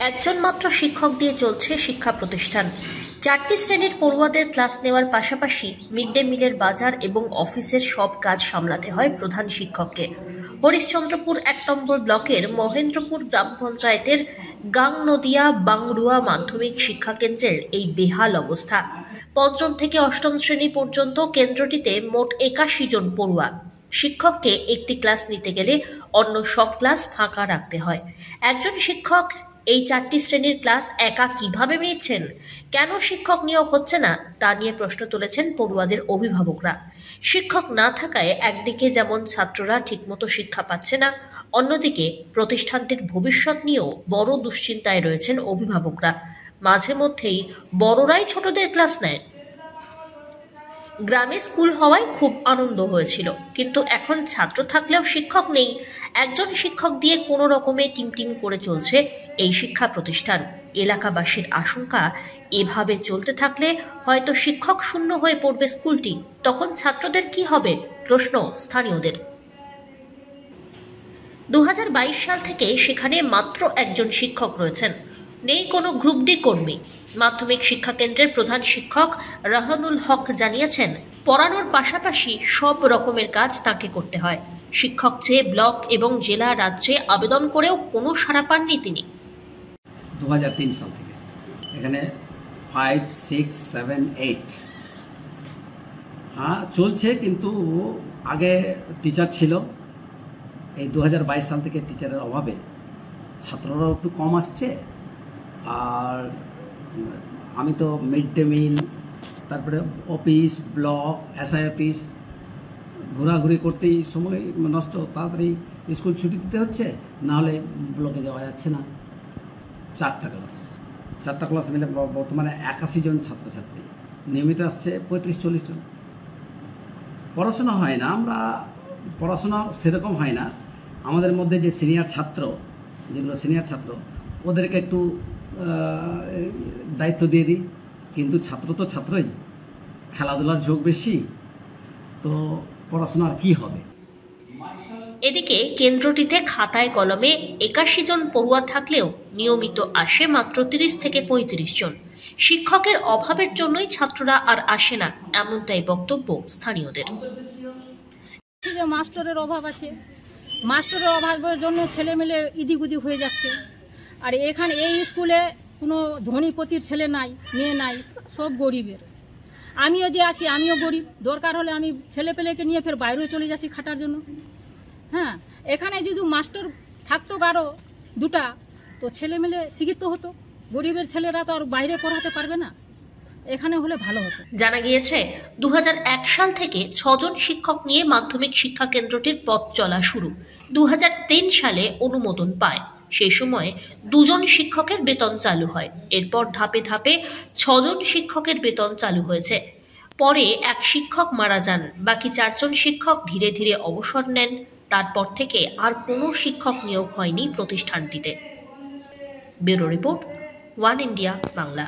একজন মাত্র শিক্ষক দিয়ে চলছে শিক্ষা প্রতিষ্ঠান। 4টি শ্রেণীর পড়ুয়াদের ক্লাস নেওয়ার পাশাপাশি মিড ডে মিলের বাজার এবং অফিসের সব কাজ সামলাতে হয় প্রধান শিক্ষককে। হরিশ্চন্দ্রপুর 1 নম্বর ব্লকের মহেন্দ্রপুর গ্রাম পঞ্চায়েতের গাংনদিয়া বাংরুয়া মাধ্যমিক শিক্ষা কেন্দ্রের এই বেহাল অবস্থা। পঞ্চম থেকে অষ্টম শ্রেণী পর্যন্ত কেন্দ্রটিতে মোট 81 জন পড়ুয়া। শিক্ষককে একটি ক্লাস নিতে গেলে অন্য সব ক্লাস ফাঁকা রাখতে হয়। একজন শিক্ষক এই 4টি শ্রেণীর ক্লাস একা কিভাবে নিচ্ছেন? কেন শিক্ষক নিয়োগ হচ্ছে না তা নিয়ে প্রশ্ন তুলেছেন পড়ুয়াদের অভিভাবকরা। শিক্ষক না থাকায় একদিকে যেমন ছাত্ররা ঠিকমতো শিক্ষা পাচ্ছে না, অন্যদিকে প্রতিষ্ঠানটির ভবিষ্যৎ নিয়েও বড় দুশ্চিন্তায় রয়েছেন অভিভাবকরা। মাঝে মধ্যেই বড়রাই ছোটদের ক্লাস নেয়। গ্রামে স্কুল হওয়ায় খুব আনন্দ হয়েছিল, কিন্তু এখন ছাত্র থাকলেও শিক্ষক নেই। একজন শিক্ষক দিয়ে কোনো রকমে টিমটিম করে চলছে এই শিক্ষা প্রতিষ্ঠান। এলাকাবাসীর আশঙ্কা, এভাবে চলতে থাকলে হয়তো শিক্ষক শূন্য হয়ে পড়বে স্কুলটি। তখন ছাত্রদের কি হবে? প্রশ্ন স্থানীয়দের। 2022 সাল থেকে সেখানে মাত্র একজন শিক্ষক রয়েছেন, নেই কোনো গ্রুপ ডি কর্মী। মাধ্যমিক শিক্ষা কেন্দ্রের প্রধান শিক্ষক রাহানুল হক জানিয়েছেন, পড়ানোর পাশাপাশি সব রকমের কাজ তাকে করতে হয়। শিক্ষক চেয়ে ব্লক এবং জেলা রাজ্যে আবেদন করেও কোনো সাড়া পাননি তিনি। 2003 সাল থেকে এখানে 5, 6, 7, 8 চলছে, কিন্তু আগে টিচার ছিল। এই 2022 সাল থেকে টিচারের অভাবে ছাত্ররাও একটু কম আসছে। আর আমি তো মিড ডে মিল, তারপরে অফিস, ব্লক, এসআই অফিস ঘোরাঘুরি করতেই সময় নষ্ট। তাড়াতাড়ি স্কুল ছুটি দিতে হচ্ছে, নাহলে ব্লকে যাওয়া যাচ্ছে না। 4টা ক্লাস মিলে বর্তমানে 81 জন ছাত্রছাত্রী, নিয়মিত আসছে 35-40 জন। পড়াশোনা হয় না, পড়াশোনা সেরকম হয় না। আমাদের মধ্যে যে সিনিয়র ছাত্র, যেগুলো সিনিয়র ছাত্র, ওদেরকে একটু দায়িত্ব দিয়ে দিই, কিন্তু ছাত্র তো ছাত্রই, খেলাধুলার ঝোঁক বেশি, তো পড়াশোনা আর কি হবে। এদিকে কেন্দ্রটিতে খাতায় কলমে 81 জন পড়ুয়া থাকলেও নিয়মিত আসে মাত্র 30 থেকে 35 জন। শিক্ষকের অভাবের জন্যই ছাত্ররা আর আসে না, এমনটাই বক্তব্য স্থানীয়দের। মাস্টারের অভাব আছে, মাস্টারের অভাবের জন্য ছেলেমেলে ইদিগুদি হয়ে যাচ্ছে। আর এখানে এই স্কুলে কোনো ধনীপতির ছেলে নাই, মেয়ে নাই, সব গরিবের। আমিও যে আছি, আমিও গরিব। দরকার হলে আমি ছেলেপেলেকে নিয়ে ফের বাইরে চলে যাচ্ছি খাটার জন্য। হ্যাঁ, এখানে যদি মাস্টার থাকতো আরও 2টা, তো ছেলেমেলে শিক্ষিত হতো। গরিবের ছেলেরা তো আর বাইরে পড়াতে পারবে না, এখানে হলে ভালো হতো। জানা গিয়েছে 2001 সাল থেকে 6 জন শিক্ষক নিয়ে মাধ্যমিক শিক্ষা কেন্দ্রটির পথ চলা শুরু। 2003 সালে অনুমোদন পায়। সেই সময় 2 জন শিক্ষকের বেতন চালু হয়। এরপর ধাপে ধাপে 6 জন শিক্ষকের বেতন চালু হয়েছে। পরে এক শিক্ষক মারা যান, বাকি 4 জন শিক্ষক ধীরে ধীরে অবসর নেন। তারপর থেকে আর কোনো শিক্ষক নিয়োগ হয়নি প্রতিষ্ঠানটিতে। Bureau report, One India Bangla.